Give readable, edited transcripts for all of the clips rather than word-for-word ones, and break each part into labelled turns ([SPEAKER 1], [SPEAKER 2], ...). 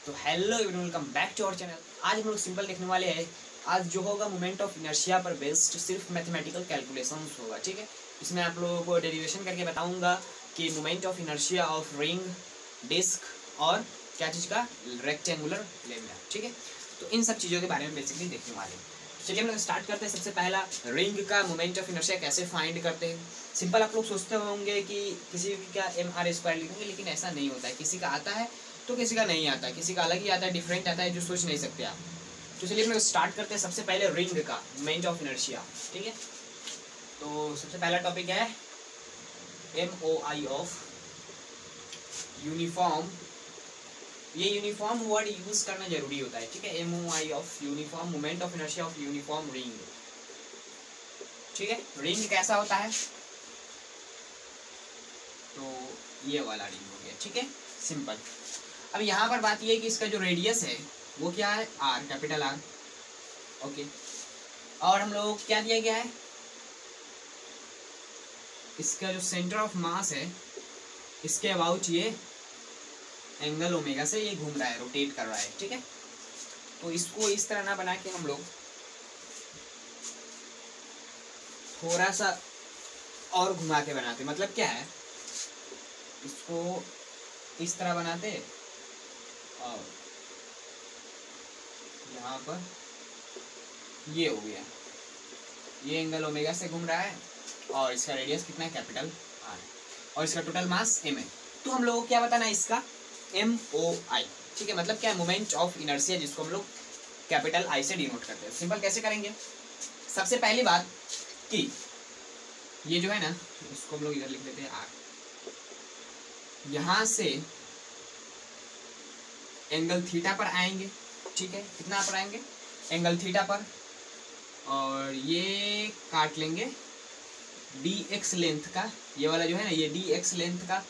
[SPEAKER 1] तो hello everyone, welcome back to our channel. आज हम लोग सिंपल देखने वाले हैं। आज जो होगा मोमेंट ऑफ इनर्शिया पर बेस्ड सिर्फ मैथमेटिकल कैलकुलेशंस होगा, ठीक है। इसमें आप लोगों को डेरिवेशन करके बताऊंगा कि moment of inertia of ring, disc और क्या चीज़ का रेक्टेंगुलर लेवल, ठीक है। तो इन सब चीज़ों के बारे में बेसिकली देखने वाले हैं। चलिए हम लोग स्टार्ट करते हैं। सबसे पहला, रिंग का मोमेंट ऑफ इनर्शिया कैसे फाइंड करते हैं। सिंपल आप लोग सोचते होंगे कि किसी का mr² लिखेंगे, लेकिन ऐसा नहीं होता है। किसी का आता है तो किसी का नहीं आता है, किसी का अलग ही आता है, डिफरेंट आता है, जो सोच नहीं सकते आप। तो चलिए हम लोग स्टार्ट करते हैं। सबसे पहले रिंग का मोमेंट ऑफ इनर्शिया, ठीक है। तो सबसे पहला टॉपिक है MOI ऑफ यूनिफॉर्म। ये यूनिफॉर्म वर्ड यूज करना जरूरी होता है, ठीक है। MOI of uniform, moment of inertia of uniform ring, ठीक है। रिंग कैसा होता है, तो ये वाला रिंग हो गया, ठीक है, सिंपल। अब यहाँ पर बात ये है कि इसका जो रेडियस है वो क्या है, R, कैपिटल R, ओके। और हम लोग क्या दिया गया है, इसका जो सेंटर ऑफ मास है इसके अबाउट ये एंगल ओमेगा से ये घूम रहा है, रोटेट कर रहा है, ठीक है। तो इसको इस तरह ना बना के हम लोग थोड़ा सा और घुमा के बनाते। मतलब क्या है, इसको इस तरह बनाते और यहाँ पर ये हो गया, ये एंगल ओमेगा से घूम रहा है और इसका रेडियस कितना है, कैपिटल R है, और इसका टोटल मास m है। तो हम लोगों को क्या बताना है, इसका MOI, ठीक है। मतलब क्या है, मोमेंट ऑफ इनर्शिया, जिसको हम लोग कैपिटल I से डिनोट करते हैं। सिंपल कैसे करेंगे, सबसे पहली बात कि ये जो है ना, इसको हम लोग इधर लिख देते हैं R। यहाँ से एंगल थीटा पर आएंगे, ठीक है। कितना पर आएंगे, एंगल थीटा पर, और ये काट लेंगे dx लेंथ का, ये वाला जो है ना, ये dx लेंथ का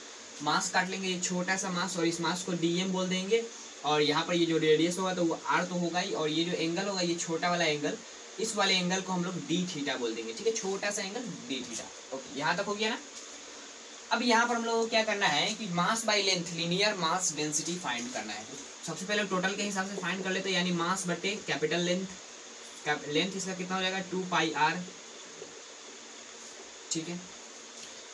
[SPEAKER 1] मास काट लेंगे, ये छोटा सा मास, और इस मास को dm बोल देंगे। और यहाँ पर ये जो रेडियस होगा तो वो r तो होगा ही, और ये जो एंगल होगा, ये छोटा वाला एंगल, इस वाले एंगल को हम लोग d थीटा बोल देंगे, ठीक है। छोटा सा एंगल d थीटा, ओके। यहाँ तक हो गया ना। अब यहाँ पर हम लोग को क्या करना है कि mass by length, linear mass density find करना है। तो सबसे पहले टोटल के हिसाब से फाइंड कर लेते हैं, यानी मास बटे कैपिटल लेंथ। लेंथ इसका कितना हो जाएगा, 2πr, ठीक है।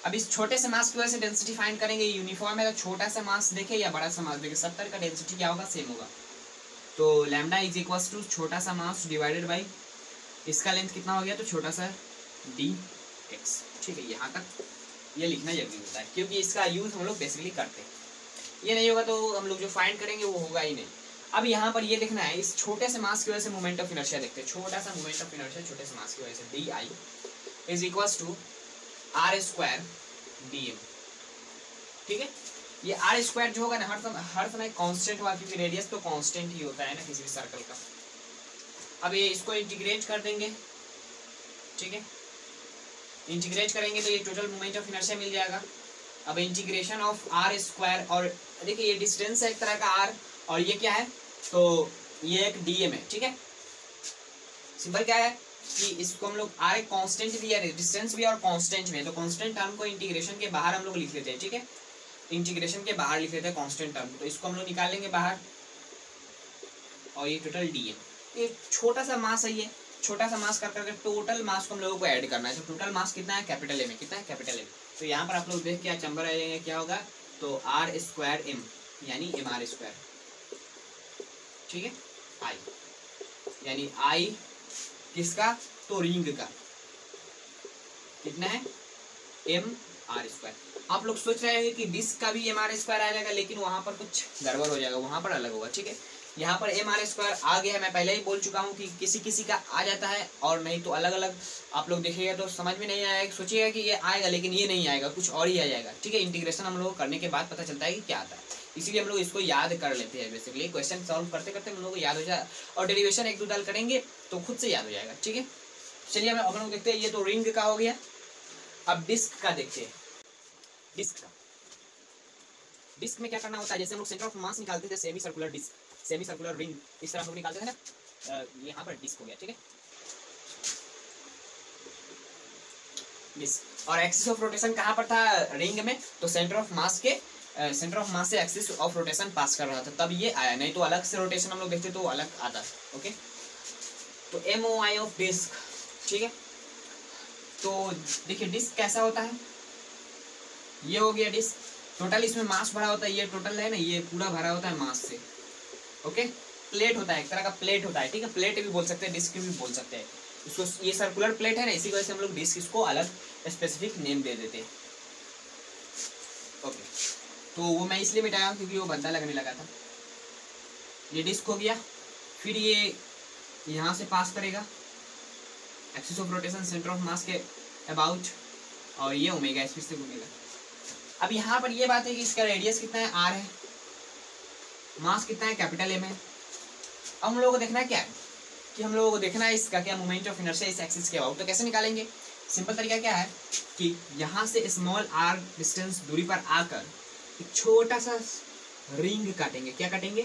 [SPEAKER 1] अब इस छोटे से मास की वजह से डेंसिटी फाइंड करेंगे। यूनिफॉर्म है तो छोटा सा मास देखे या बड़ा सा मास देखे, 70 का डेंसिटी क्या होगा, सेम होगा। तो लैम्डा इज इक्वल्स टू छोटा सा मास डिवाइडेड बाई इसका लेंथ कितना हो गया, तो छोटा सा dx, ठीक है। यहाँ तक ये लिखना जरूरी होता है, क्योंकि इसका यूज हम लोग बेसिकली करते हैं। ये नहीं होगा तो हम लोग जो फाइंड करेंगे वो होगा ही नहीं। अब यहाँ पर ये लिखना है, इस छोटे से मास की वजह से मोमेंट ऑफ इनर्शिया देखते हैं। छोटा सा मोमेंट ऑफ इनर्शिया छोटे से मास की वजह से di is equals to r² dm, ठीक है। ये r² जो होगा ना, हर समय कांस्टेंट होगा, क्योंकि रेडियस तो कांस्टेंट ही होता है ना किसी भी सर्कल का। अब ये इसको इंटीग्रेट कर देंगे, ठीक है। इंटीग्रेट करेंगे तो ये टोटल मोमेंट ऑफ इनर्शिया मिल जाएगा। अब इंटीग्रेशन ऑफ r², और देखिए ये डिस्टेंस है एक तरह का r, और ये क्या है, तो ये एक dm है, ठीक है। सिंपल क्या है कि इसको हम लोग r एक कांस्टेंट भी है, डिस्टेंस भी और कांस्टेंट भी है, तो कांस्टेंट टर्म को इंटीग्रेशन के बाहर हम लोग लिख लेते हैं, ठीक है। इंटीग्रेशन के बाहर लिख लेते हैं कांस्टेंट टर्म, तो इसको हम लोग निकाल लेंगे बाहर, और ये टोटल dm। ये छोटा सा मास है, ये छोटा सा मास कर करके टोटल मास को हम लोगों को ऐड करना है। तो टोटल मास कितना है, कैपिटल M है, कितना है, कैपिटल M। तो यहाँ पर आप लोग देख के अचंभा रह जाएंगे, क्या होगा, तो r² m यानी mr², ठीक है। I यानी I किसका, तो रिंग का कितना है, mr²। आप लोग सोच रहे हैं कि डिस्क का भी mr² आ जाएगा, लेकिन वहां पर कुछ गड़बड़ हो जाएगा, वहां पर अलग होगा, ठीक है। यहाँ पर mr² आ गया है, मैं पहले ही बोल चुका हूँ कि किसी किसी का आ जाता है और नहीं तो अलग अलग आप लोग देखिएगा तो समझ में नहीं आएगा, सोचिएगा कि ये आएगा लेकिन ये नहीं आएगा, कुछ और ही आ जाएगा, ठीक है। इंटीग्रेशन हम लोग करने के बाद पता चलता है कि क्या आता है, इसीलिए हम लोग इसको याद कर लेते हैं। बेसिकली क्वेश्चन सॉल्व करते करते हम लोग को याद हो जाए, और डेरिवेशन एक दो दाल करेंगे तो खुद से याद हो जाएगा, ठीक है। चलिए हम लोग देखते हैं, ये तो रिंग का हो गया। अब डिस्क का देखते हैं। डिस्क में क्या करना होता है, जैसे हम लोग सेंटर ऑफ मास निकालते थे, semi circular disc, semi circular ring, इस तरह हम लोग निकालते थे ना। यहाँ पर डिस्क हो गया, ठीक है, डिस्क। और एक्सिस ऑफ रोटेशन कहाँ पर था रिंग में, तो सेंटर ऑफ मास के सेंटर ऑफ मास से एक्सिस ऑफ रोटेशन पास कर रहा था, तब ये आया, नहीं तो अलग से रोटेशन हम लोग देखते तो अलग आता। ओके, तो MOI ऑफ डिस्क, ठीक है। तो देखिए डिस्क कैसा होता है, ये हो गया डिस्क, टोटल इसमें मास भरा होता है, ये टोटल है ना, ये पूरा भरा होता है मास से। ओके, प्लेट होता है, एक तरह का प्लेट होता है, ठीक है, प्लेट भी बोल सकते हैं, डिस्क भी बोल सकते हैं इसको। ये सर्कुलर प्लेट है ना, इसी वजह से हम लोग डिस्क इसको अलग स्पेसिफिक नेम दे देते हैं। ओके, तो वो मैं इसलिए मिटाया क्योंकि वो बंदा लगने लगा था। ये डिस्क हो गया, फिर ये यहाँ से पास करेगा axis of rotation centre of mass के अबाउट, और ये ओमेगा स्पीड से घूमेगा। अब यहाँ पर ये बात है कि इसका रेडियस कितना है, R है, मास कितना है, कैपिटल M है। अब हम लोगों को देखना है क्या है, कि हम लोगों को देखना है इसका क्या मोमेंट ऑफ इनर्शिया इस एक्सिस के अबाउट। तो कैसे निकालेंगे, सिंपल तरीका क्या है कि यहाँ से स्मॉल r डिस्टेंस दूरी पर आकर एक छोटा सा रिंग काटेंगे। क्या काटेंगे,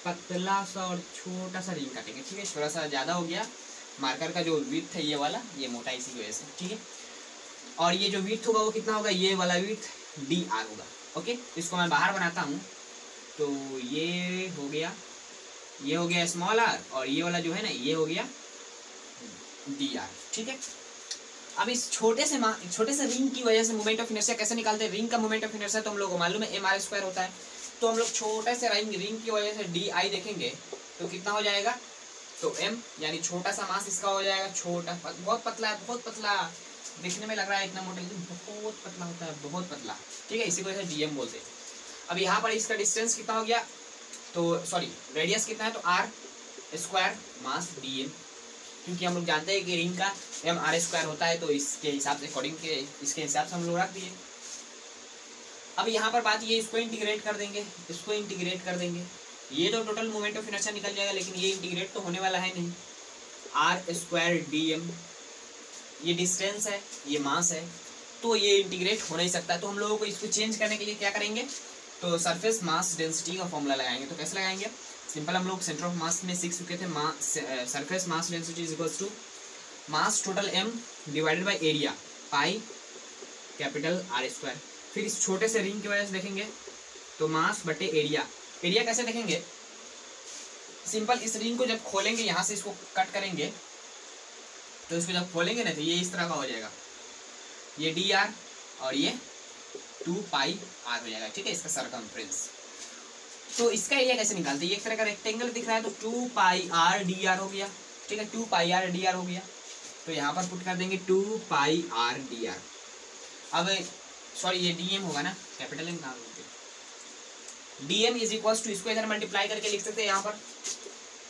[SPEAKER 1] पतला सा और छोटा सा रिंग काटेंगे, ठीक है। थोड़ा सा ज्यादा हो गया, मार्कर का जो विड्थ है ये वाला, ये मोटा इसी वजह से, ठीक है। और ये जो विड्थ होगा वो कितना होगा, ये वाला विड्थ dr होगा। ओके, इसको मैं बाहर बनाता हूँ, तो ये हो गया स्मॉल r, और ये वाला जो है ना ये हो गया dr, ठीक है। अब इस छोटे से रिंग की वजह से मोमेंट ऑफ इनर्शिया कैसे निकालते हैं, रिंग का मोमेंट ऑफ इनर्शिया तो हम लोग को मालूम है mr² होता है। तो हम लोग छोटे से रिंग की वजह से di देखेंगे तो कितना हो जाएगा, तो m यानी छोटा सा मास इसका हो जाएगा, छोटा, बहुत पतला है, बहुत पतला देखने में लग रहा है इतना मोटा, लेकिन बहुत पतला होता है, बहुत पतला, ठीक है, इसी को वजह से dm बोलते हैं। अब यहाँ पर इसका डिस्टेंस कितना हो गया, तो सॉरी रेडियस कितना है, तो r² मास dm, क्योंकि हम लोग जानते हैं कि रिंग का mr² होता है, तो इसके हिसाब से इसके हिसाब से हम लोग रख दिए। अब यहाँ पर बात ये, इसको इंटीग्रेट कर देंगे, ये तो टोटल मोमेंट ऑफ इनर्शिया निकल जाएगा, लेकिन ये इंटीग्रेट तो होने वाला है नहीं। r² dm ये डिस्टेंस है, ये मास है, तो ये इंटीग्रेट हो नहीं सकता। तो हम लोगों को इसको चेंज करने के लिए क्या करेंगे, तो सरफेस मास डेंसिटी का फॉर्मूला लगाएंगे। तो कैसे लगाएंगे, सिंपल, हम लोग सेंटर ऑफ मास में सीख चुके थे, surface mass density is equals to mass total m divided by area pi capital R²। फिर इस छोटे से रिंग की वजह से देखेंगे तो मास बटे एरिया कैसे देखेंगे, सिंपल, इस रिंग को जब खोलेंगे, यहाँ से इसको कट करेंगे, तो इसको जब खोलेंगे ना तो ये इस तरह का हो जाएगा, ये dr और ये 2πr हो जाएगा, ठीक है, इसका सरकमफ्रेंस। तो इसका एरिया कैसे निकालते हैं, ये एक तरह का रेक्टेंगल दिख रहा है, तो 2πr dr हो गया, ठीक है, 2πr dr हो गया। तो यहाँ पर पुट कर देंगे 2πr dr। अब सॉरी ये dm होगा ना, कैपिटल M नाम dm इज इक्वल्स टू, इसको इधर मल्टीप्लाई करके लिख सकते हैं यहाँ पर,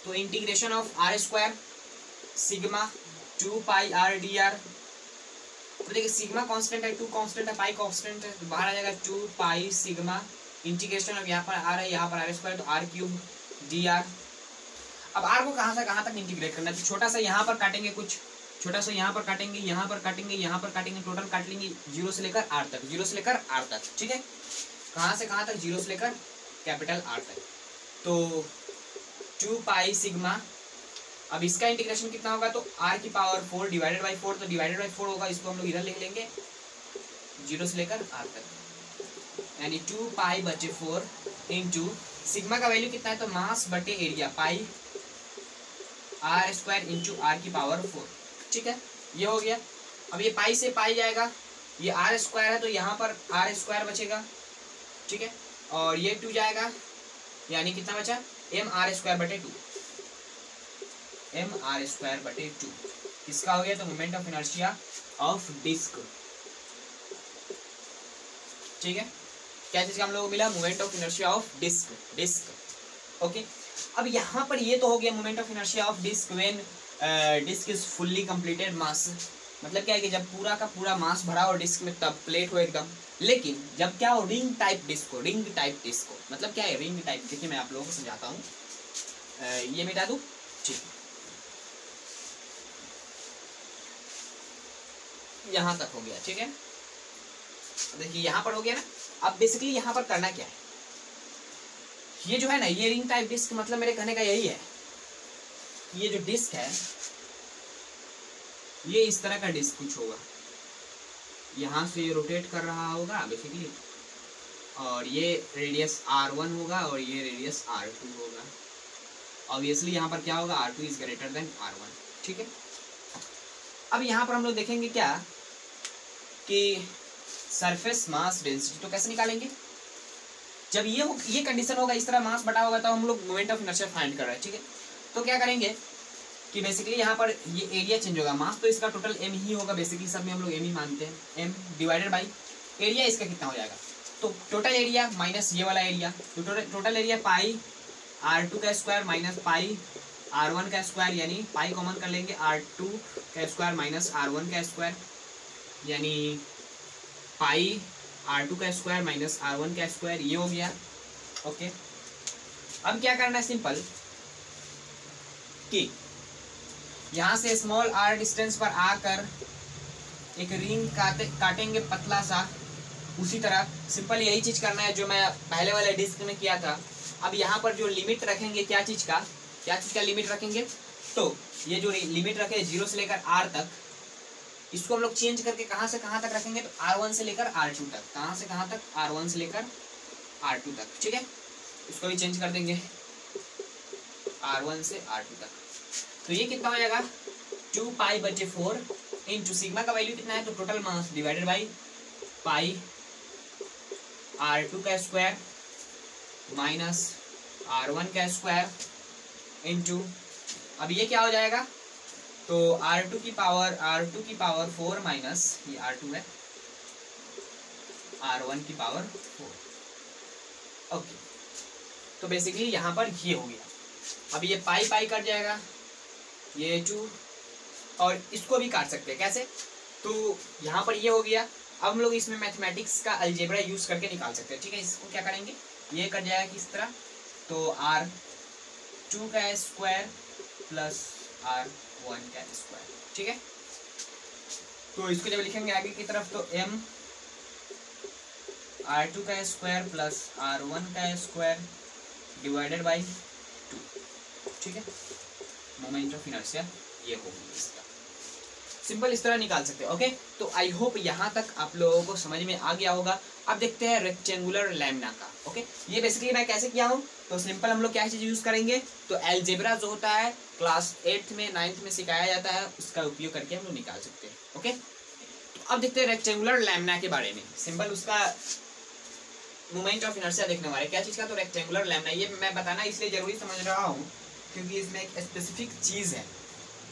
[SPEAKER 1] तो integration of r² sigma 2πr dr। तो देखिए सिग्मा कांस्टेंट है, 2 कांस्टेंट है, पाई कांस्टेंट है, तो बाहर आ जाएगा 2π सिग्मा इंटीग्रेशन ऑफ, यहाँ पर r है, यहाँ पर r², तो r³ dr। अब r को कहाँ से कहाँ तक इंटीग्रेट करना है, तो छोटा सा यहाँ पर काटेंगे, कुछ छोटा सा यहाँ पर काटेंगे, यहाँ पर काटेंगे, यहाँ पर काटेंगे, टोटल काट लेंगे 0 से लेकर r तक, 0 से लेकर r तक, ठीक है। कहाँ से कहाँ तक, 0 से लेकर कैपिटल R तक, तो 2π सिग्मा। अब इसका इंटीग्रेशन कितना होगा, तो r⁴ डिवाइडेड बाई 4, तो डिवाइडेड बाई 4 होगा, इसको हम लोग इधर लिख लेंगे 0 से लेकर r तक, यानी 2π/4 इंटू सिग्मा का वैल्यू कितना है, तो मास बटे area pi r² into r⁴, ठीक है, ये हो गया। अब ये पाई से पाई जाएगा, ये r² है तो यहाँ पर r² बचेगा, ठीक है, और ये 2 जाएगा, यानी कितना बचा, mr²/2, mr²/2 किसका हो गया, तो moment of inertia of disc, ठीक है। क्या चीज का हम लोग को मिला, moment of inertia of disc. Okay, अब यहाँ पर ये तो हो गया moment of inertia of disc when disc is fully completed mass, मतलब क्या है कि जब पूरा का पूरा मास भरा हो डिस्क में, तब प्लेट हो एकदम। लेकिन जब क्या हो, रिंग टाइप डिस्क हो, मतलब क्या है रिंग टाइप, देखिए मैं आप लोगों को समझाता हूँ, ये मिटा दूँ, ठीक, यहाँ तक हो गया, ठीक है। देखिए यहाँ पर हो गया ना। अब बेसिकली यहाँ पर करना क्या है, ये जो है ना, ये रिंग टाइप डिस्क, मतलब मेरे कहने का यही है, ये जो डिस्क है, ये इस तरह का डिस्क कुछ होगा, यहाँ से ये रोटेट कर रहा होगा बेसिकली, और ये रेडियस R1 होगा और ये रेडियस R2 होगा। ऑब्वियसली यहाँ पर क्या होगा, R2 is greater than R1। ठीक है, अब यहाँ पर हम लोग देखेंगे क्या कि सरफेस मास डेंसिटी तो कैसे निकालेंगे। जब ये कंडीशन होगा, इस तरह मास बटा होगा, तो हम लोग मोमेंट ऑफ इनर्शिया फाइंड कर रहे हैं। ठीक है, तो क्या करेंगे कि बेसिकली यहाँ पर ये एरिया चेंज होगा, मास तो इसका टोटल m ही होगा, बेसिकली सब में हम लोग m ही मानते हैं, m डिवाइडेड बाई एरिया इसका कितना हो जाएगा, तो टोटल एरिया माइनस ये वाला एरिया, तो टोटल एरिया पाई R2 का स्क्वायर माइनस पाई R1 का स्क्वायर, यानी पाई कॉमन कर लेंगे, R2 का स्क्वायर माइनस R1 का स्क्वायर, यानी पाई R2 का स्क्वायर माइनस R1 का स्क्वायर, ये हो गया। ओके, अब क्या करना है, सिंपल कि यहाँ से स्मॉल r डिस्टेंस पर आकर एक रिंग काटेंगे पतला सा, उसी तरह सिंपल यही चीज करना है जो मैं पहले वाले डिस्क में किया था। अब यहाँ पर जो लिमिट रखेंगे, क्या चीज का लिमिट रखेंगे, तो ये जो लिमिट रखे 0 से लेकर r तक, इसको हम लोग चेंज करके कहाँ से कहाँ तक रखेंगे, तो R1 से लेकर R2 तक, कहाँ से कहाँ तक, R1 से लेकर R2 तक। ठीक है, इसको भी चेंज कर देंगे R1 से R2 तक, तो ये कितना हो जाएगा 2 पाई/4 इंटू सिग्मा का वैल्यू कितना है, तो total mass divided by pi R2 का स्क्वायर माइनस R1 का स्क्वायर इंटू, अब ये क्या हो जाएगा, तो R2 की पावर 4 माइनस ये R2 है, R1 की पावर 4। ओके, तो बेसिकली यहाँ पर ये हो गया। अब ये पाई पाई कट जाएगा, ये 2, और इसको भी काट सकते हैं, कैसे, तो यहाँ पर ये हो गया। अब हम लोग इसमें मैथमेटिक्स का अलजेब्रा यूज करके निकाल सकते हैं। ठीक है, इसको क्या करेंगे, ये कट जाएगा किस तरह, तो R2 का स्क्वायर प्लस R1 का स्क्वायर। ठीक है, तो इसको जब लिखेंगे आगे की तरफ, तो m R2 का स्क्वायर प्लस R1 का स्क्वायर डिवाइडेड बाई 2। ठीक है, मोमेंट ऑफ इनर्शिया ये होगी इसका, सिंपल इस तरह निकाल सकते हैं। ओके, तो आई होप यहाँ तक आप लोगों को समझ में आ गया होगा। अब देखते हैं रेक्टेंगुलर लैम्ना का। ओके, ये बेसिकली मैं कैसे किया हूँ, तो सिंपल हम लोग क्या चीज़ यूज़ करेंगे, तो अलजेब्रा जो होता है क्लास 8th में 9th में सिखाया जाता है, उसका उपयोग करके हम लोग निकाल सकते हैं। ओके, तो अब देखते हैं रेक्टेंगुलर लैम्ना के बारे में। सिंपल उसका मोमेंट ऑफ इनर्शिया देखने वाले, क्या चीज़ का, तो रेक्टेंगुलर लैम्ना। ये मैं बताना इसलिए जरूरी समझ रहा हूँ क्योंकि इसमें एक स्पेसिफिक चीज़ है।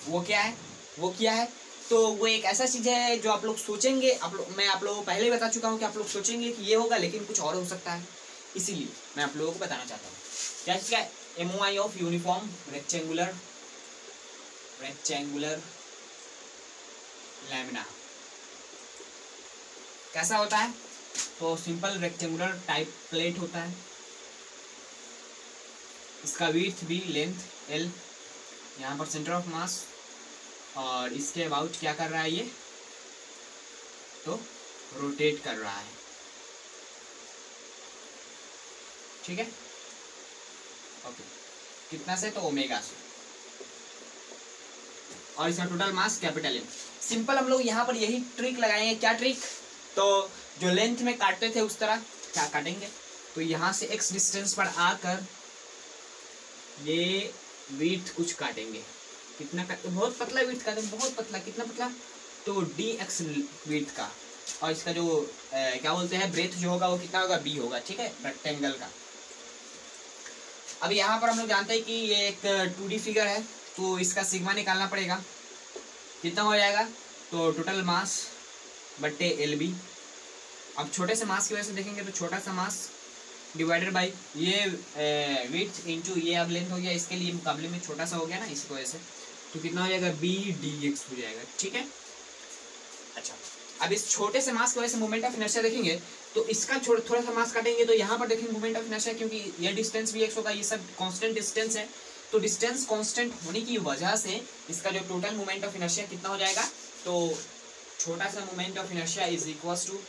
[SPEAKER 1] वो क्या है, तो वो एक ऐसा चीज़ है जो आप लोग सोचेंगे, मैं आप लोगों को पहले ही बता चुका हूँ कि आप लोग सोचेंगे कि ये होगा, लेकिन कुछ और हो सकता है, इसीलिए मैं आप लोगों को बताना चाहता हूँ। क्या चीज़ का, MOI of uniform rectangular lamina कैसा होता है, तो सिंपल रेक्टेंगुलर टाइप प्लेट होता है, इसका विड्थ भी, लेंथ L, यहाँ पर सेंटर ऑफ मास, और इसके अबाउट क्या कर रहा है ये, तो रोटेट कर रहा है। ठीक है, ओके, कितना से, तो ओमेगा से, और इसका total mass capital M। Simple हम लोग यहाँ पर यही ट्रिक लगाएंगे। क्या ट्रिक, तो जो लेंथ में काटते थे उस तरह क्या काटेंगे, तो यहाँ से x डिस्टेंस पर आकर ये विड्थ कुछ काटेंगे, कितना का, बहुत पतला विड्थ काटेंगे, बहुत पतला, कितना पतला, तो dx विड्थ का, और इसका जो क्या बोलते हैं ब्रेथ जो होगा वो कितना होगा, b होगा। ठीक है, रेक्टेंगल का। अब यहाँ पर हम लोग जानते हैं कि ये एक 2D फिगर है, तो इसका सिग्मा निकालना पड़ेगा, कितना हो जाएगा, तो टोटल मास बट्टे LB। अब छोटे से मास की वजह से देखेंगे तो छोटा सा मास डिवाइडेड बाई ये विड्थ इंटू ये अब लेंथ हो गया, इसके लिए मुकाबले में छोटा सा हो गया ना, इसकी वजह से, तो कितना हो जाएगा, b dx हो जाएगा। ठीक है, अच्छा, अब इस छोटे से मास की वजह से मोमेंट ऑफ इनर्शिया देखेंगे, तो इसका थोड़ा सा मास काटेंगे, तो यहाँ पर देखेंगे मोमेंट ऑफ इनर्शिया, क्योंकि ये डिस्टेंस भी x होगा, ये सब कांस्टेंट डिस्टेंस है, तो डिस्टेंस कांस्टेंट होने की वजह से इसका जो टोटल मोमेंट ऑफ इनर्शिया कितना हो जाएगा, तो छोटा सा moment of inertia is equals to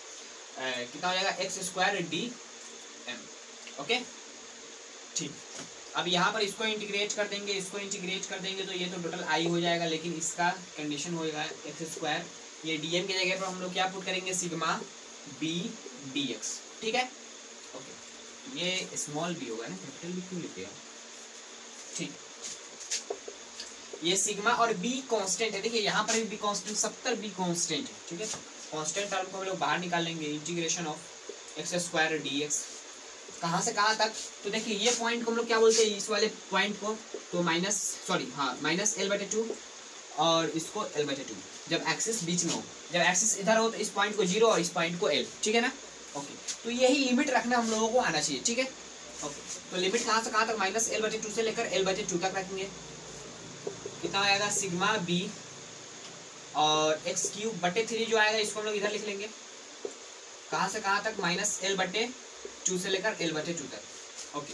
[SPEAKER 1] कितना हो जाएगा, x² dm। ओके, ठीक, अब यहाँ पर इसको इंटीग्रेट कर देंगे, तो ये तो टोटल I हो जाएगा, लेकिन इसका कंडीशन होएगा x² ये dm की जगह पर हम लोग क्या पुट करेंगे, सिग्मा b dx, ठीक है। ओके, ये स्मॉल b होगा ना, कैपिटल b क्यों लिखे, ठीक। ये सिग्मा और b कांस्टेंट है, देखिए यहाँ पर भी b कांस्टेंट 70 b कांस्टेंट है, ठीक है। कांस्टेंट टर्म को हम लोग बाहर निकाल लेंगे, integration of x square dx, कहाँ से कहाँ तक, तो देखिए ये पॉइंट को हम लोग क्या बोलते हैं, इस वाले पॉइंट को, तो माइनस l/2 और इसको l/2, जब एक्सिस बीच में हो, जब एक्सिस इधर हो तो इस पॉइंट को 0 और इस पॉइंट को l, ठीक है ना। ओके, तो यही लिमिट रखना हम लोगों को आना चाहिए, ठीक है। ओके, तो लिमिट कहाँ से कहाँ तक, माइनस l/2 से लेकर l/2 तक रखेंगे, कितना आएगा, सिग्मा b और x³/3 जो आएगा इसको हम लोग इधर लिख लेंगे, कहाँ से कहाँ तक, माइनस l/2 से लेकर l/2 तक। ओके,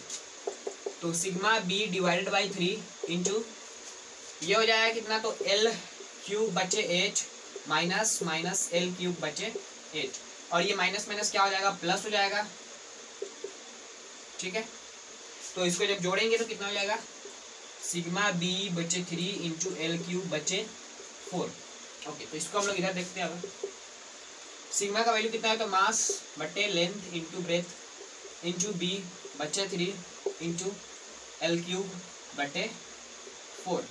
[SPEAKER 1] तो sigma b divided by 3 into ये हो जाएगा कितना, तो l³/8 माइनस l³/8, और ये माइनस माइनस क्या हो जाएगा, प्लस हो जाएगा, ठीक है। तो इसको जब जोड़ेंगे तो कितना हो जाएगा, sigma b/3 into l³/4। Okay, तो इसको हम लोग इधर देखते हैं। अब सिग्मा का वैल्यू कितना है, तो मास बटे length into breadth into b/3 into l³/4।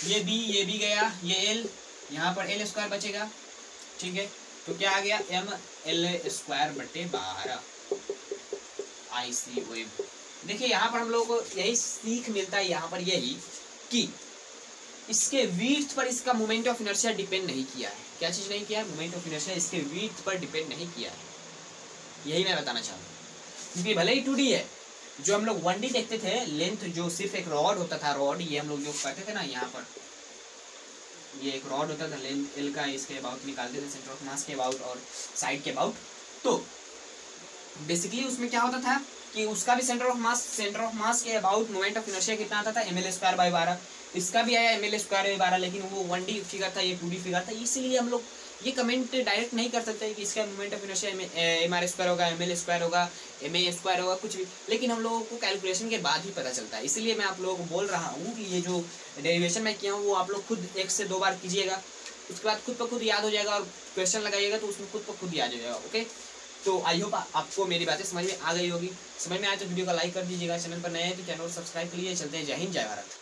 [SPEAKER 1] ये b गया, ये l, यहाँ पर l² बचेगा, ठीक है। तो क्या आ गया, ml²/12 ICOM। देखिए यहाँ पर हम लोगों को यही सीख मिलता है, यहाँ पर यही कि इसके विड्थ पर इसका मोमेंट ऑफ इनर्शिया डिपेंड नहीं किया है। क्या चीज नहीं किया है, मोमेंट ऑफ इनर्शिया इसके विड्थ पर डिपेंड नहीं किया है, यही मैं बताना चाहूँ। क्योंकि भले ही 2D है, जो हम लोग 1D देखते थे, लेंथ जो सिर्फ एक रॉड होता था, रॉड ये हम लोग जो करते थे ना, यहाँ पर ये एक रॉड होता था, लेंथ L का, इसके अबाउट निकालते थे, सेंटर ऑफ मास के अबाउट और साइड के अबाउट। तो बेसिकली उसमें क्या होता था कि उसका भी सेंटर ऑफ मास के अबाउट मोमेंट ऑफ इनर्शिया कितना आता था, ml²/12। इसका भी आया ml²/12, लेकिन वो 1D फिगर था, ये 2D फिगर था, इसीलिए हम लोग ये कमेंट डायरेक्ट नहीं कर सकते कि इसका मोमेंट ऑफ इनर्शिया mr² होगा, ml² होगा, ma² होगा, कुछ भी। लेकिन हम लोगों को कैलकुलेशन के बाद ही पता चलता है, इसीलिए मैं आप लोगों को बोल रहा हूँ कि ये जो डेरिवेशन मैं किया हूँ वो आप लोग खुद 1 से 2 बार कीजिएगा, उसके बाद खुद ब खुद याद हो जाएगा, और क्वेश्चन लगाइएगा तो उसमें खुद ब खुद याद हो जाएगा। ओके, तो आई होप आपको मेरी बातें समझ में आ गई होगी। समझ में आए तो वीडियो को लाइक कर दीजिएगा, चैनल पर नए हैं तो चैनल को सब्सक्राइब कर लीजिए। चलते हैं, जय हिंद, जय भारत।